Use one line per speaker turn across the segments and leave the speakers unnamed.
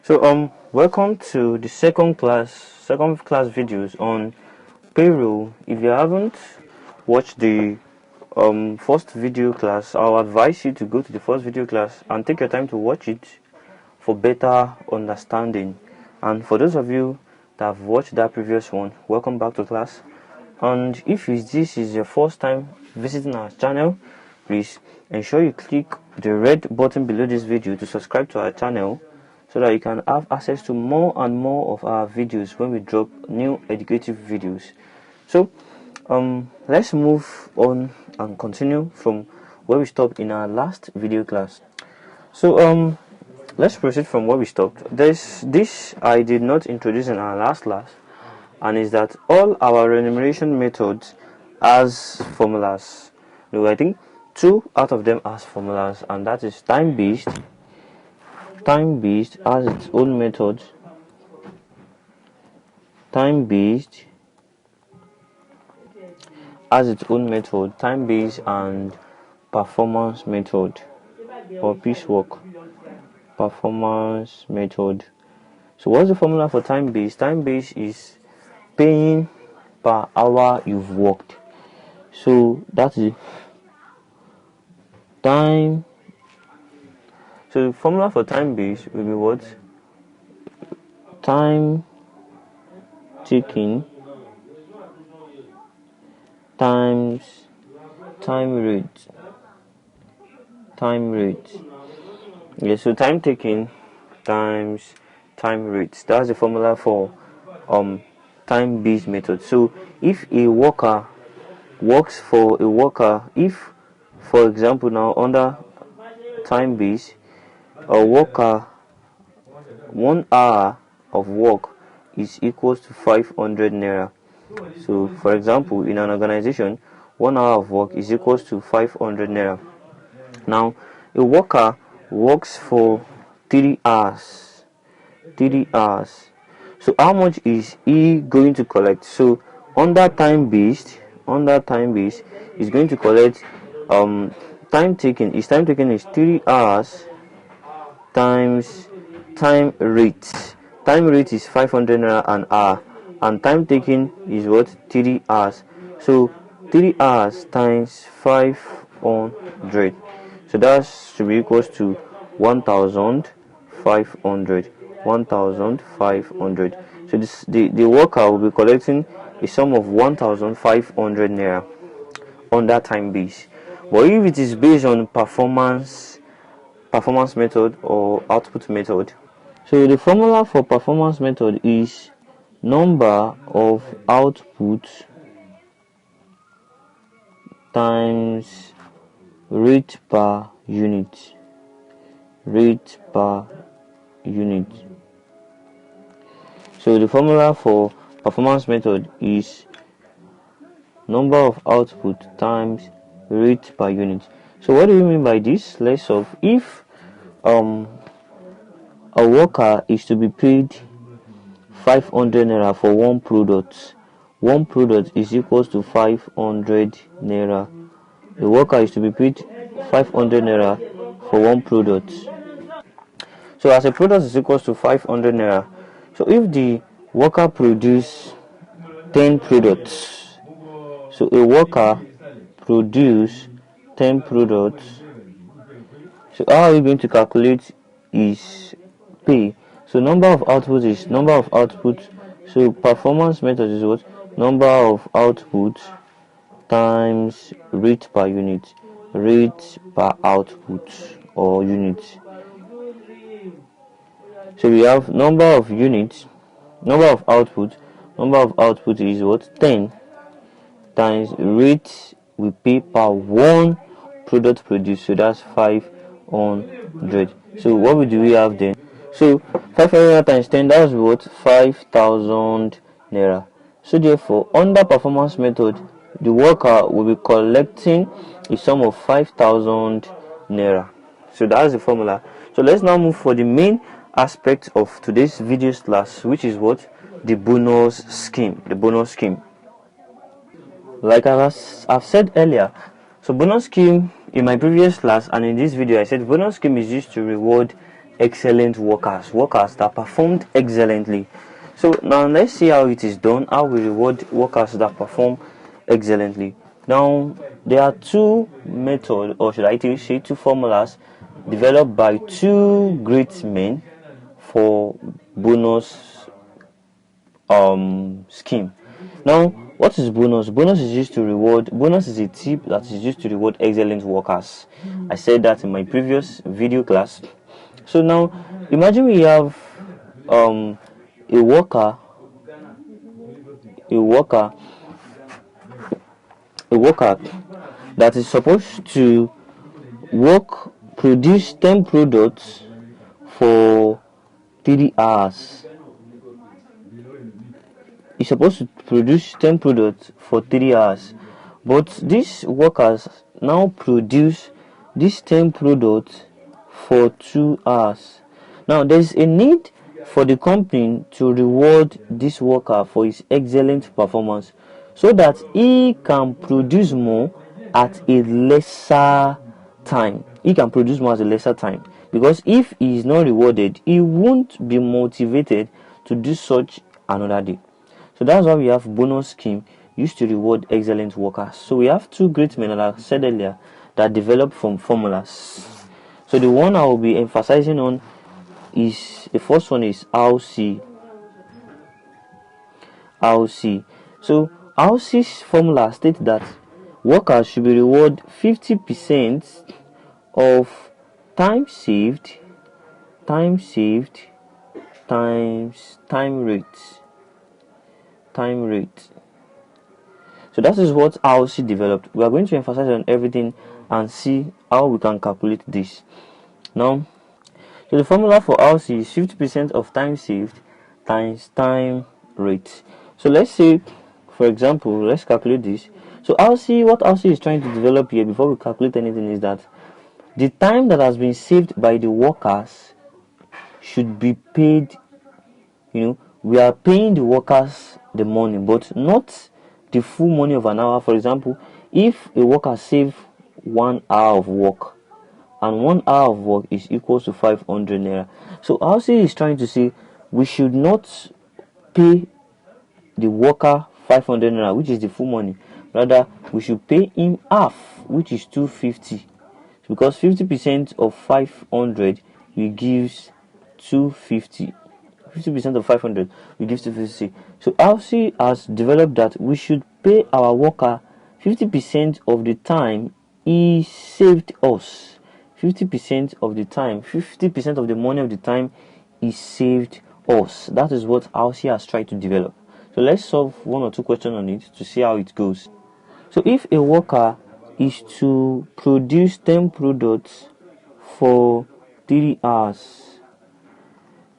Welcome to the second class videos on payroll. If you haven't watched the first video class, I'll advise you to go to the first video class and take your time to watch it for better understanding. And for those of you that have watched that previous one, welcome back to class. And if this is your first time visiting our channel, please ensure you click the red button below this video to subscribe to our channel, so that you can have access to more and more of our videos when we drop new educative videos. So let's move on and continue from where we stopped in our last video class. So let's proceed from where we stopped. This I did not introduce in our last class, and is that all our enumeration methods has formulas. No, I think 2 out of them has formulas, and that is time-based has its own method. Time-based has its own method. Time-based and performance method, or piecework performance method. So what's the formula for time-based? Time-based is paying per hour you've worked. So that is time. So the formula for time-based will be what? Time taken times time rate. Yes, so time taken times time rate. That's the formula for time-based method. So if a worker works for a worker, if for example now under time-based, a worker 1 hour of work is equals to 500 naira. So for example, in an organization, 1 hour of work is equals to 500 naira. Now a worker works for 3 hours. So how much is he going to collect? So under time-based is going to collect time taken is 3 hours times time rate. Time rate is 500 naira an hour, and time taken is what? 3 hours. So 3 hours times 500. So that should be equals to 1,500. So the worker will be collecting a sum of 1,500 naira on that time base. But if it is based on performance method or output method, so the formula for performance method is number of output times rate per unit. So the formula for performance method is number of output times rate per unit. So what do we mean by this? Let's solve. If a worker is to be paid 500 naira for one product is equals to 500 naira. The worker is to be paid 500 naira for one product. So as a product is equals to 500 naira. So if the worker produce 10 products, so a worker produce 10 products. So how are we going to calculate is pay? So number of output is number of output. So performance method is what? Number of output times rate per unit. Rate per output or unit. So we have number of units, number of output. Number of output is what? 10 times rate we pay per one product produced. So that's 500. So what do we have then? So 500 times 10, that's what? 5,000 naira. So therefore, under performance method, the worker will be collecting a sum of 5,000 naira. So that's the formula. So let's now move for the main aspect of today's video class, which is what? The bonus scheme. Like I've said earlier, so bonus scheme in my previous class and in this video, I said bonus scheme is used to reward excellent workers that performed excellently. So now let's see how it is done, how we reward workers that perform excellently. Now there are two methods, or should I say two formulas, developed by two great men for bonus scheme. Now, what is bonus? Bonus is used to reward. Bonus is a tip that is used to reward excellent workers. I said that in my previous video class. So now, imagine we have a worker, a worker, a worker that is supposed to produce 10 products for 3 hours. Is supposed to produce 10 products for 3 hours, but these workers now produce these 10 products for 2 hours. Now there is a need for the company to reward this worker for his excellent performance so that he can produce more at a lesser time. Because if he is not rewarded, he won't be motivated to do such another day. So that's why we have bonus scheme used to reward excellent workers. So we have two great men, that I said earlier, that developed from formulas. So the one I will be emphasizing on is, the first one is RC. So RC's formula states that workers should be rewarded 50% of time saved times time rate. So that is what RC developed. We are going to emphasize on everything and see how we can calculate this. Now, so the formula for RC is 50% of time saved times time rate. So let's say, for example, let's calculate this. So what RC is trying to develop here before we calculate anything is that the time that has been saved by the workers should be paid. We are paying the workers the money, but not the full money of an hour. For example, if a worker saves 1 hour of work, and 1 hour of work is equal to 500 naira. So RC is trying to say we should not pay the worker 500 naira, which is the full money. Rather, we should pay him half, which is 250, because 50% of 500 will give 250. 50% of 500 will give 250. So RC has developed that we should pay our worker 50% of the time he saved us. 50% of the time, 50% of the money of the time he saved us. That is what RC has tried to develop. So let's solve one or two questions on it to see how it goes. So if a worker is to produce 10 products for 3 hours,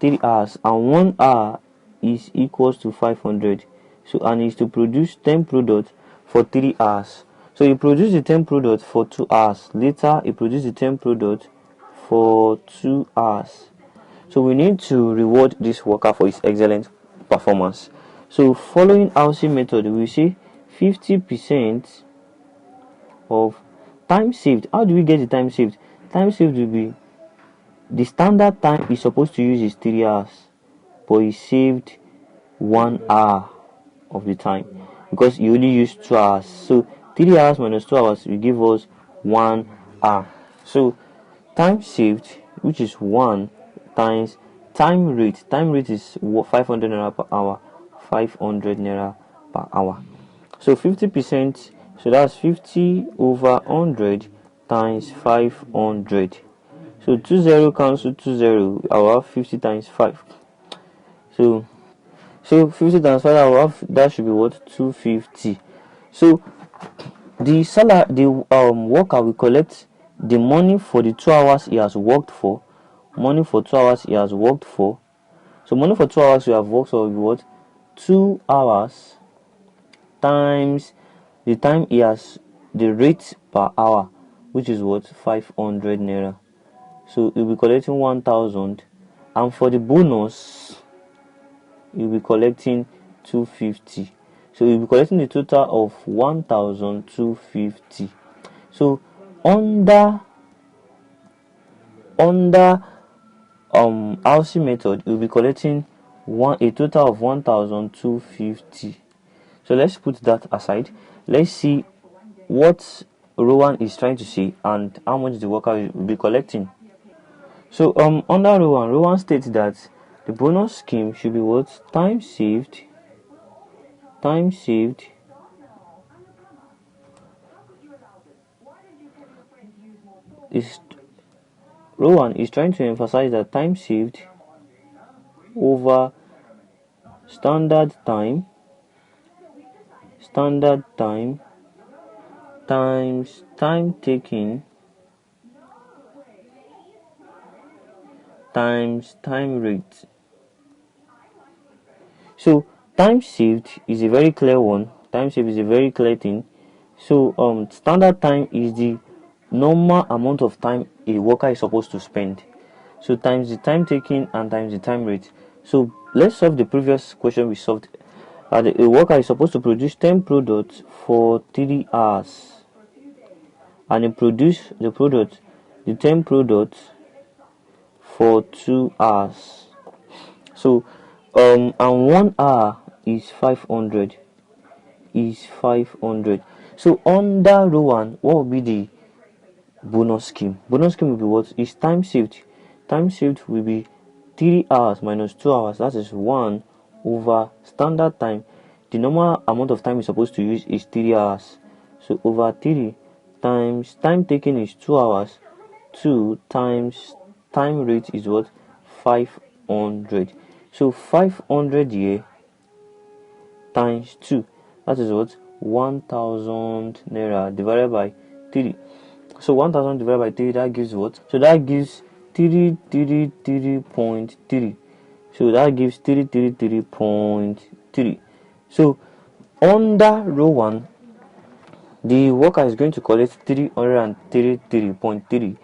and 1 hour is equals to 500, so and is to produce 10 products for 3 hours. So he produced the 10 products for 2 hours. Later he produced the 10 products for 2 hours. So we need to reward this worker for his excellent performance. So following RC method, we say 50% of time saved. How do we get the time saved? Time saved will be the standard time he's supposed to use is 3 hours, but he saved 1 hour of the time because he only used 2 hours. So 3 hours minus 2 hours will give us 1 hour. So time saved, which is 1 times time rate. Time rate is 500 naira per hour. 500 naira per hour. So 50%. So that's 50 over 100 times 500. So 20 cancel 20. I will have 50 times 5. So 50 times 5, I will have, that should be what? 250. So the worker will collect the money for the 2 hours he has worked for. Money for 2 hours he has worked for. So money for 2 hours you have worked for will be what? 2 hours times the time he has, the rate per hour, which is what? 500 naira. So you'll be collecting 1,000, and for the bonus you'll be collecting 250. So you'll be collecting the total of 1,250. So under RC method, we'll be collecting a total of 1,250. So let's put that aside. Let's see what row 1 is trying to say and how much the worker will be collecting. So under row 1 states that the bonus scheme should be what? Time saved is row 1 is trying to emphasize that time saved over standard time times time taken times time rate. So time saved is a very clear one. Time saved is a very clear thing. So standard time is the normal amount of time a worker is supposed to spend. So times the time taken and times the time rate. So let's solve the previous question we solved. A worker is supposed to produce 10 products for 3 hours, and he produce the 10 products for 2 hours. So and 1 hour is 500. So under row 1, what will be the bonus scheme? Bonus scheme will be what? Is time saved. Time saved will be 3 hours minus 2 hours. That is 1 over standard time. The normal amount of time you're supposed to use is 3 hours. So over 3 times time taken is 2 hours. 2 times time rate is what? 500. So 500 here times 2. That is what? 1,000 naira divided by 3. So 1,000 divided by 3, that gives what? So that gives 333.3. So that gives 333.3. So under row 1, the worker is going to collect 333.3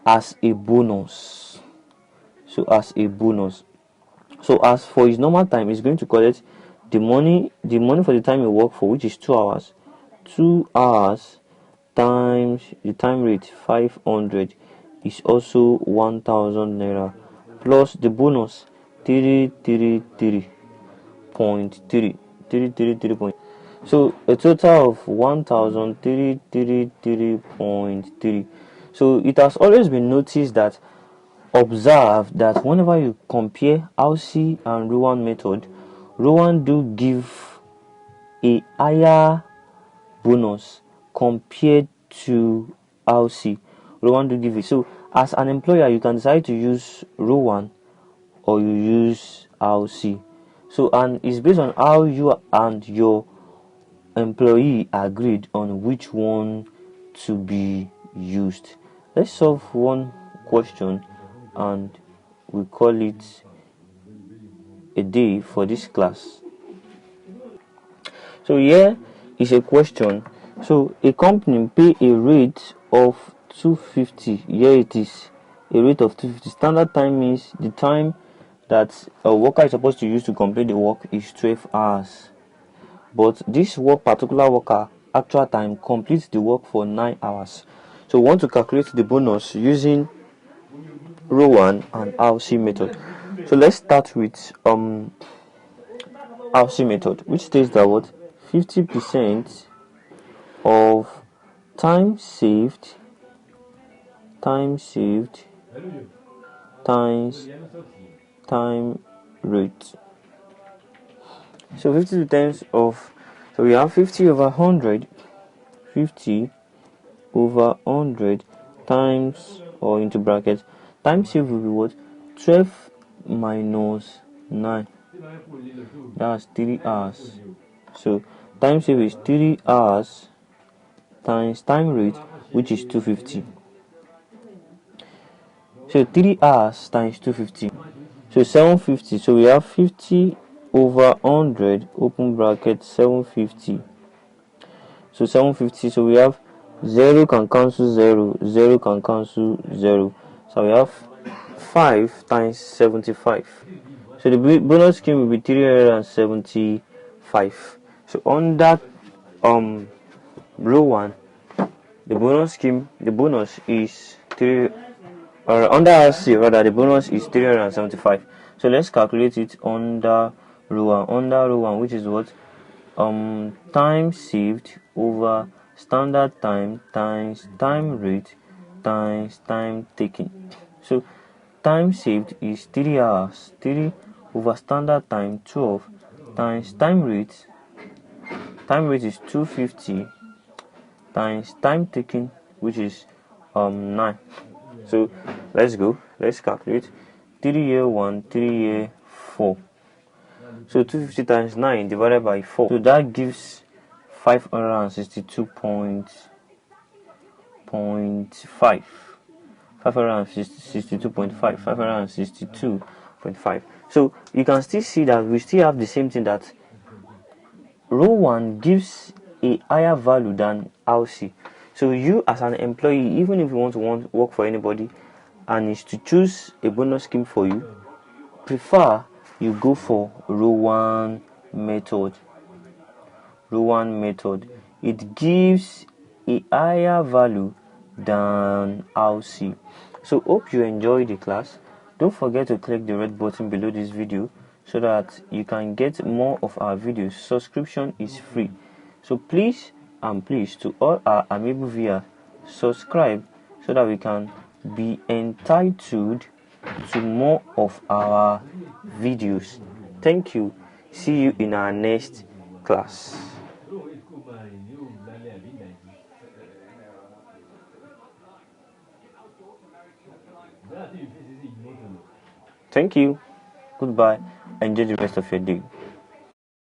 as a bonus. So as a bonus. So as for his normal time, he's going to collect the money for the time he work for, which is 2 hours. 2 hours times the time rate 500 is also 1,000 naira plus the bonus 333.3. So a total of 1,333.3. So it has always been noticed that observe that whenever you compare RC and row 1 method, row 1 do give a higher bonus compared to RC. Row 1 do give it. So as an employer, you can decide to use row 1 or you use RC. So and it's based on how you and your employee agreed on which one to be used. Let's solve one question and we call it a day for this class. So here is a question. So a company pay a rate of 250. Here it is, a rate of 250. Standard time means the time that a worker is supposed to use to complete the work is 12 hours. But this particular worker, actual time, completes the work for 9 hours. So we want to calculate the bonus using row 1 and RC method. So let's start with RC method, which states that what 50% of time saved times time rate. So 50 times of, so we have 50 over 100, 50 over 100 times, or into brackets, time saved will be what? 12 minus 9. That's 3 hours. So time saved is 3 hours times time rate, which is 250. So 3 hours times 250. So 750. So we have 50 over 100, open bracket, 750. So 750. So we have 0 can cancel 0, 0 can cancel 0. So we have 5 times 75. So the bonus scheme will be 375. So on that row 1, the bonus is or under RC rather, the bonus is 375. So let's calculate it under row 1. Under row 1, which is what? Time saved over standard time times time rate times time taken. So time saved is 3 hours. 3 over standard time 12 times time rate. Time rate is 250 times time taken, which is 9. So let's go. Let's calculate. 3 year 1, 3 year 4. So 250 times 9 divided by 4. So that gives 562.5. 562.5. 562.5. So you can still see that we still have the same thing, that row 1 gives a higher value than RC. So you as an employee, even if you want to work for anybody and is to choose a bonus scheme for you, prefer you go for row 1 method. Row 1 method. It gives a higher value than RC. So hope you enjoyed the class. Don't forget to click the red button below this video so that you can get more of our videos. Subscription is free. So please to all our amiable viewers, subscribe so that we can be entitled to more of our videos. Thank you. See you in our next class. Thank you. Goodbye. Enjoy the rest of your day.